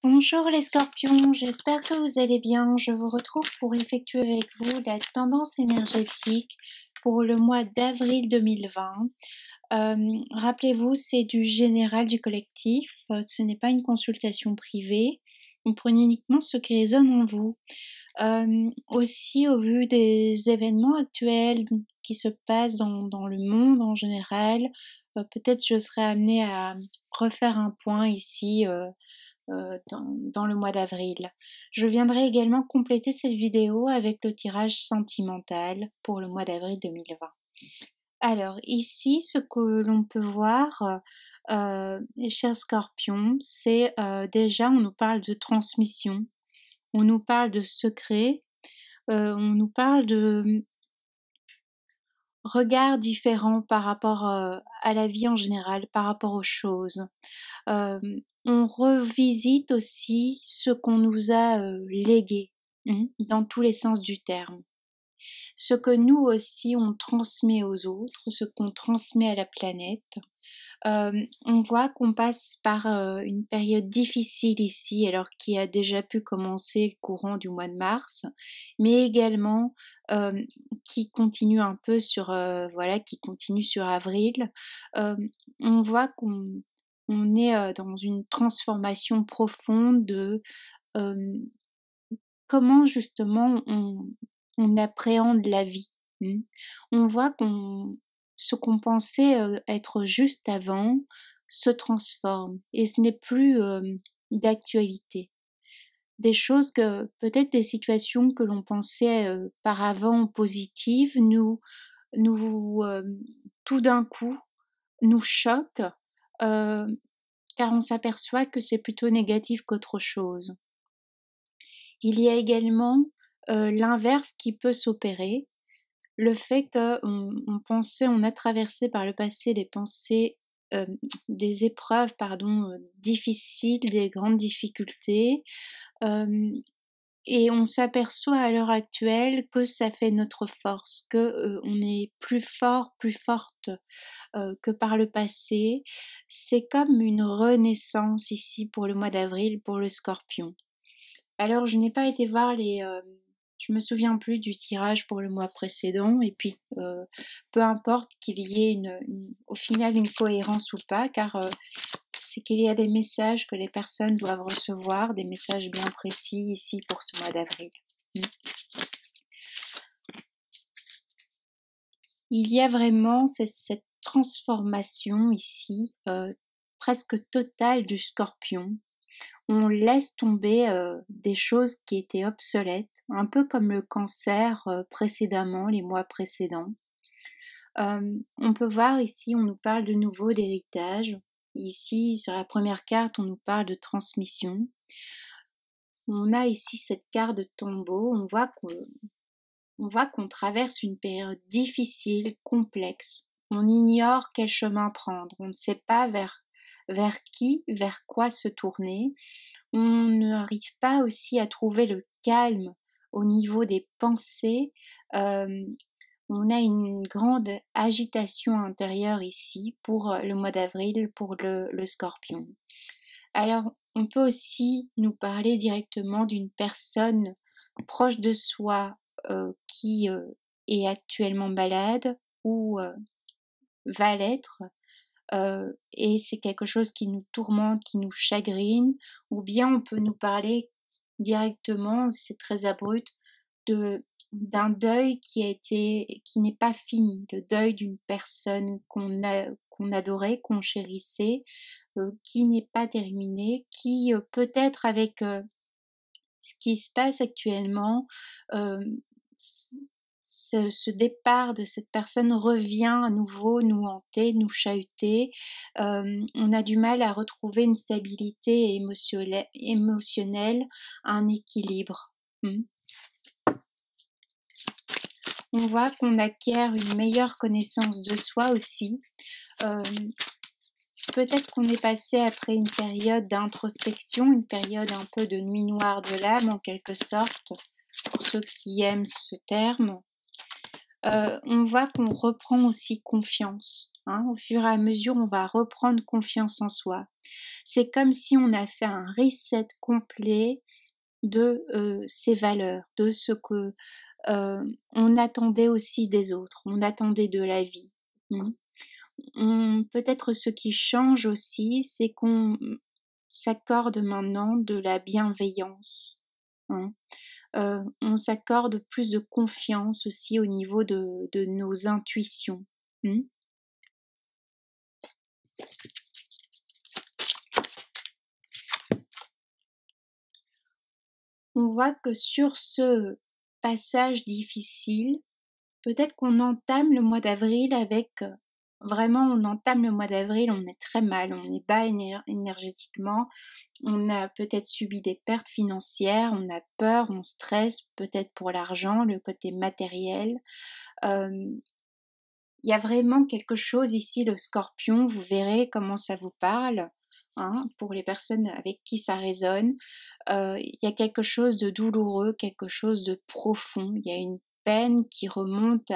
Bonjour les scorpions, j'espère que vous allez bien. Je vous retrouve pour effectuer avec vous la tendance énergétique pour le mois d'avril 2020. Rappelez-vous, c'est du général du collectif, ce n'est pas une consultation privée. Vous prenez uniquement ce qui résonne en vous. Aussi, au vu des événements actuels qui se passent dans le monde en général, peut-être je serai amenée à refaire un point ici dans le mois d'avril. Je viendrai également compléter cette vidéo avec le tirage sentimental pour le mois d'avril 2020. Alors ici, ce que l'on peut voir, chers scorpions, c'est déjà on nous parle de transmission, on nous parle de secret, on nous parle de regard différent par rapport à la vie en général, par rapport aux choses. On revisite aussi ce qu'on nous a légué, dans tous les sens du terme. Ce que nous aussi on transmet aux autres, ce qu'on transmet à la planète. On voit qu'on passe par une période difficile ici, alors qui a déjà pu commencer courant du mois de mars, mais également qui continue un peu sur qui continue sur avril. On voit qu'on est dans une transformation profonde de comment justement on appréhende la vie. On voit ce qu'on pensait être juste avant se transforme et ce n'est plus d'actualité. Des choses que, peut-être des situations que l'on pensait par avant positives, tout d'un coup, nous choquent, car on s'aperçoit que c'est plutôt négatif qu'autre chose. Il y a également l'inverse qui peut s'opérer, le fait on a traversé par le passé des épreuves difficiles, des grandes difficultés, et on s'aperçoit à l'heure actuelle que ça fait notre force, que on est plus fort, plus forte que par le passé. C'est comme une renaissance ici pour le mois d'avril, pour le Scorpion. Alors je n'ai pas été voir je me souviens plus du tirage pour le mois précédent, et puis peu importe qu'il y ait au final une cohérence ou pas, car c'est qu'il y a des messages que les personnes doivent recevoir, des messages bien précis ici pour ce mois d'avril. Il y a vraiment cette transformation ici, presque totale du Scorpion. On laisse tomber des choses qui étaient obsolètes, un peu comme le cancer précédemment, les mois précédents. On peut voir ici, on nous parle de nouveau d'héritage. Ici, sur la première carte, on nous parle de transmission. On a ici cette carte de tombeau. On voit qu'on traverse une période difficile, complexe. On ignore quel chemin prendre. On ne sait pas vers quoi se tourner. On n'arrive pas aussi à trouver le calme au niveau des pensées. On a une grande agitation intérieure ici pour le mois d'avril, pour le Scorpion. Alors, on peut aussi nous parler directement d'une personne proche de soi qui est actuellement malade ou va l'être, et c'est quelque chose qui nous tourmente, qui nous chagrine, ou bien on peut nous parler directement, c'est très abrupt, d'un deuil qui n'est pas fini, le deuil d'une personne qu'on adorait, qu'on chérissait, qui n'est pas terminé, qui peut-être avec ce qui se passe actuellement, ce départ de cette personne revient à nouveau nous hanter, nous chahuter. On a du mal à retrouver une stabilité émotionnelle, un équilibre. On voit qu'on acquiert une meilleure connaissance de soi aussi. Peut-être qu'on est passé après une période d'introspection, une période un peu de nuit noire de l'âme en quelque sorte, pour ceux qui aiment ce terme. On voit qu'on reprend aussi confiance. hein. Au fur et à mesure, on va reprendre confiance en soi. C'est comme si on a fait un reset complet de ses valeurs, de ce que on attendait aussi des autres, on attendait de la vie. Peut-être ce qui change aussi, c'est qu'on s'accorde maintenant de la bienveillance. Hein. On s'accorde plus de confiance aussi au niveau de nos intuitions. Hmm. On voit que sur ce passage difficile, peut-être qu'on entame le mois d'avril avec vraiment, on entame le mois d'avril, on est très mal, on est bas énergétiquement, on a peut-être subi des pertes financières, on a peur, on stresse peut-être pour l'argent, le côté matériel. Il y a vraiment quelque chose ici, le scorpion, vous verrez comment ça vous parle, hein, pour les personnes avec qui ça résonne. Il y a quelque chose de douloureux, quelque chose de profond, il y a une peine qui remonte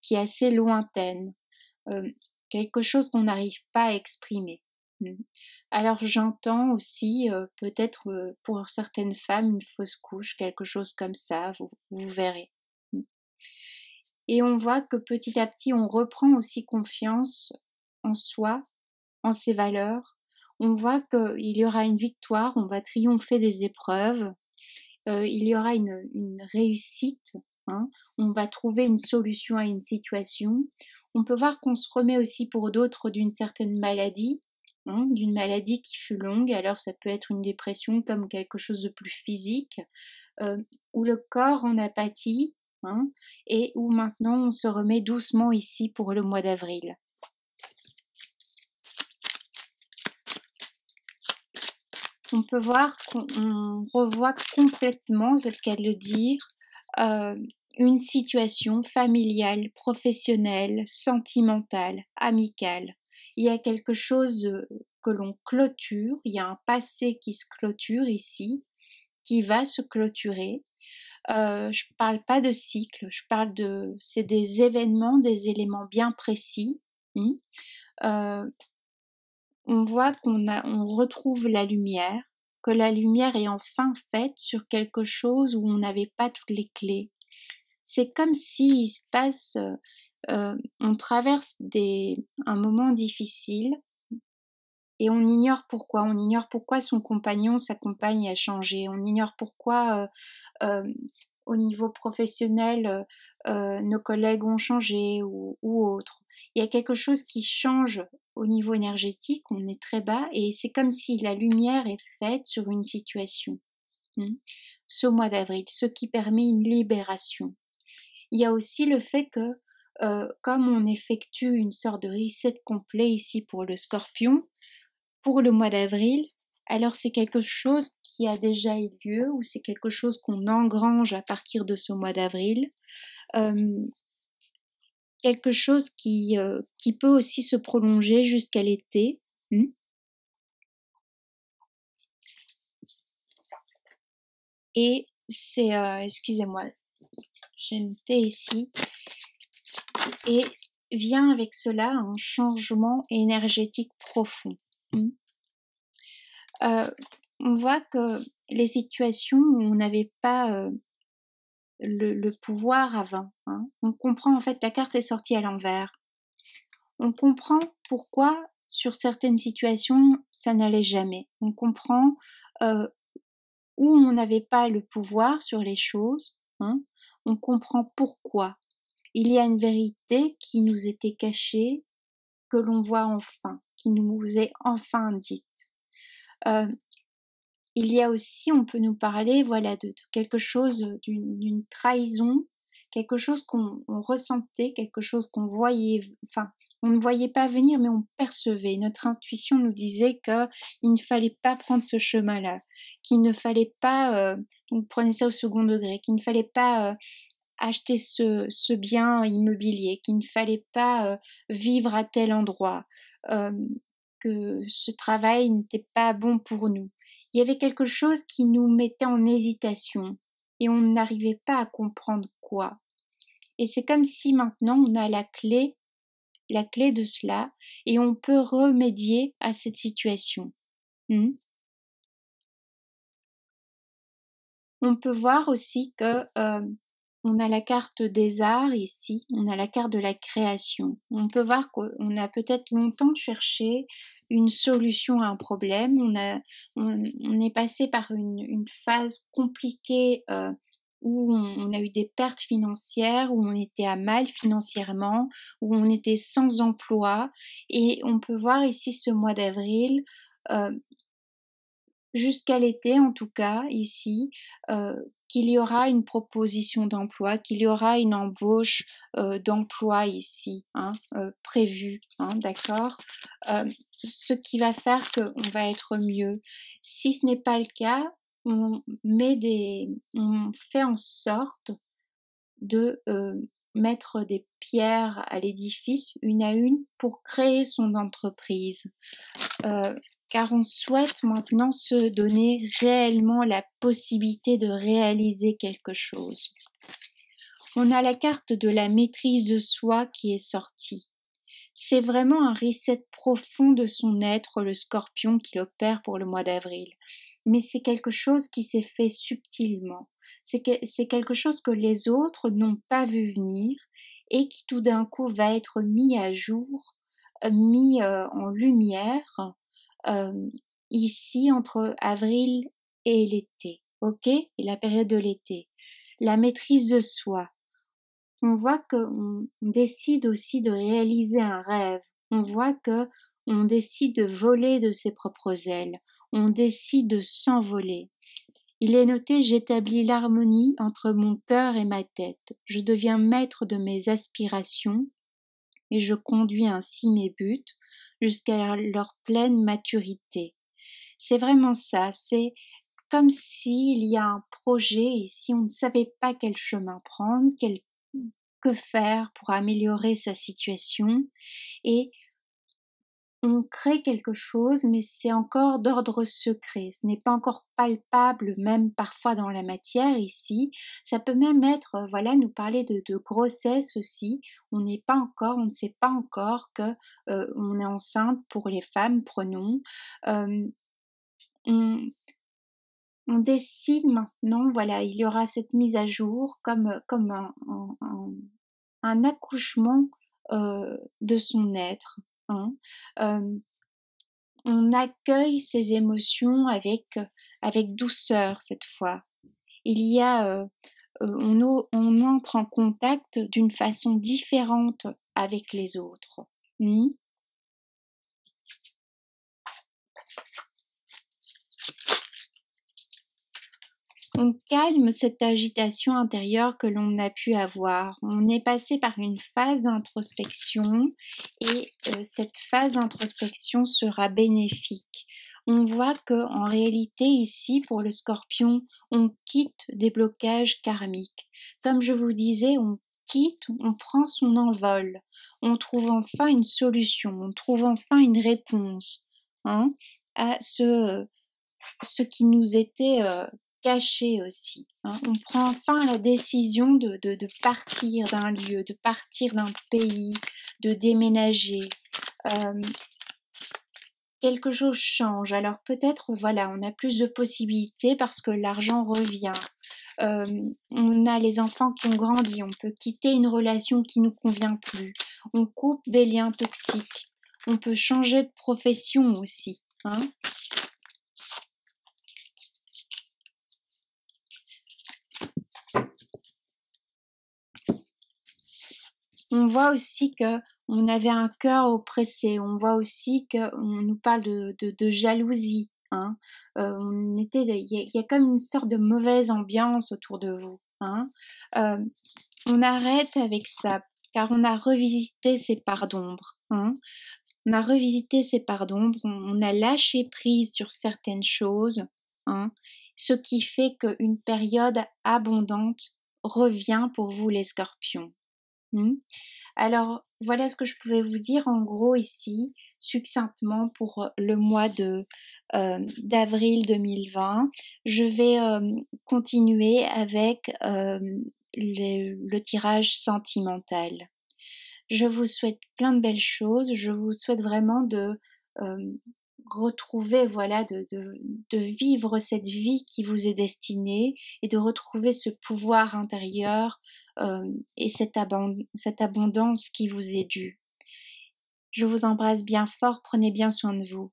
qui est assez lointaine, quelque chose qu'on n'arrive pas à exprimer. Alors j'entends aussi peut-être pour certaines femmes une fausse couche, quelque chose comme ça, vous verrez. Et on voit que petit à petit, on reprend aussi confiance en soi, en ses valeurs. On voit qu'il y aura une victoire, on va triompher des épreuves, il y aura une réussite, hein, on va trouver une solution à une situation. On peut voir qu'on se remet aussi pour d'autres d'une certaine maladie, hein, d'une maladie qui fut longue, alors ça peut être une dépression comme quelque chose de plus physique, où le corps en apathie, hein, et où maintenant on se remet doucement ici pour le mois d'avril. On peut voir qu'on revoit complètement, c'est le cas de le dire, une situation familiale, professionnelle, sentimentale, amicale. Il y a quelque chose que l'on clôture, il y a un passé qui se clôture ici, qui va se clôturer. Je parle pas de cycle, c'est des événements, des éléments bien précis. On voit on retrouve la lumière, que la lumière est enfin faite sur quelque chose où on n'avait pas toutes les clés. C'est comme s'il se passe, on traverse un moment difficile et on ignore pourquoi. On ignore pourquoi son compagnon, sa compagne a changé. On ignore pourquoi, au niveau professionnel, nos collègues ont changé ou autre. Il y a quelque chose qui change au niveau énergétique, on est très bas et c'est comme si la lumière est faite sur une situation. Ce mois d'avril, ce qui permet une libération. Il y a aussi le fait que, comme on effectue une sorte de reset complet ici pour le Scorpion, pour le mois d'avril, alors c'est quelque chose qui a déjà eu lieu ou c'est quelque chose qu'on engrange à partir de ce mois d'avril. Quelque chose qui peut aussi se prolonger jusqu'à l'été. Et c'est, excusez-moi, j'ai noté ici, et vient avec cela un changement énergétique profond. On voit que les situations où on n'avait pas le pouvoir avant, hein, on comprend en fait, la carte est sortie à l'envers. On comprend pourquoi sur certaines situations ça n'allait jamais. On comprend où on n'avait pas le pouvoir sur les choses, hein, on comprend pourquoi. Il y a une vérité qui nous était cachée, que l'on voit enfin, qui nous est enfin dite. Il y a aussi, on peut nous parler, voilà, de quelque chose, d'une trahison, quelque chose qu'on ressentait, quelque chose qu'on voyait, enfin, on ne voyait pas venir, mais on percevait. Notre intuition nous disait qu'il ne fallait pas prendre ce chemin-là, qu'il ne fallait pas, donc prenez ça au second degré, qu'il ne fallait pas acheter ce bien immobilier, qu'il ne fallait pas vivre à tel endroit, que ce travail n'était pas bon pour nous. Il y avait quelque chose qui nous mettait en hésitation et on n'arrivait pas à comprendre quoi. Et c'est comme si maintenant on a la clé la clé de cela et on peut remédier à cette situation. On peut voir aussi que on a la carte des arts ici, on a la carte de la création. On peut voir qu'on a peut-être longtemps cherché une solution à un problème. On est passé par une phase compliquée où on a eu des pertes financières, où on était à mal financièrement, où on était sans emploi. Et on peut voir ici ce mois d'avril, jusqu'à l'été en tout cas ici, qu'il y aura une proposition d'emploi, qu'il y aura une embauche d'emploi ici, prévue, d'accord, ce qui va faire qu'on va être mieux. Si ce n'est pas le cas, on fait en sorte de mettre des pierres à l'édifice, une à une, pour créer son entreprise. Car on souhaite maintenant se donner réellement la possibilité de réaliser quelque chose. On a la carte de la maîtrise de soi qui est sortie. C'est vraiment un reset profond de son être, le Scorpion, qui opère pour le mois d'avril. Mais c'est quelque chose qui s'est fait subtilement. C'est quelque chose que les autres n'ont pas vu venir et qui tout d'un coup va être mis à jour, mis en lumière ici entre avril et l'été, ok? Et la période de l'été. La maîtrise de soi. On voit qu'on décide aussi de réaliser un rêve. On voit que on décide de voler de ses propres ailes. On décide de s'envoler. Il est noté: j'établis l'harmonie entre mon cœur et ma tête. Je deviens maître de mes aspirations et je conduis ainsi mes buts jusqu'à leur pleine maturité. C'est vraiment ça, c'est comme s'il y a un projet et si on ne savait pas quel chemin prendre, que faire pour améliorer sa situation, et on crée quelque chose, mais c'est encore d'ordre secret, ce n'est pas encore palpable, même parfois dans la matière ici. Ça peut même être, voilà, nous parler de grossesse aussi. On n'est pas encore, on ne sait pas encore que on est enceinte pour les femmes, prenons. On, on décide maintenant, voilà, il y aura cette mise à jour comme un accouchement de son être. On accueille ses émotions avec douceur cette fois. Il y a, on entre en contact d'une façon différente avec les autres. On calme cette agitation intérieure que l'on a pu avoir. On est passé par une phase d'introspection et cette phase d'introspection sera bénéfique. On voit que en réalité ici, pour le Scorpion, on quitte des blocages karmiques. Comme je vous disais, on quitte, on prend son envol. On trouve enfin une solution, on trouve enfin une réponse à ce qui nous était caché aussi. On prend enfin la décision de partir d'un lieu, de partir d'un pays, de déménager. Quelque chose change. Alors peut-être, voilà, on a plus de possibilités parce que l'argent revient. On a les enfants qui ont grandi, on peut quitter une relation qui nous convient plus. On coupe des liens toxiques. On peut changer de profession aussi. On voit aussi que on avait un cœur oppressé. On voit aussi qu'on nous parle de jalousie. Il y a comme une sorte de mauvaise ambiance autour de vous. On arrête avec ça, car on a revisité ces parts d'ombre. On a revisité ces parts d'ombre. On a lâché prise sur certaines choses. Ce qui fait qu'une période abondante revient pour vous les Scorpions. Alors, voilà ce que je pouvais vous dire en gros ici, succinctement pour le mois d'avril 2020. Je vais continuer avec le tirage sentimental. Je vous souhaite plein de belles choses. Je vous souhaite vraiment de, hem, retrouver, voilà, de vivre cette vie qui vous est destinée et de retrouver ce pouvoir intérieur, et cette abondance qui vous est due. Je vous embrasse bien fort, prenez bien soin de vous.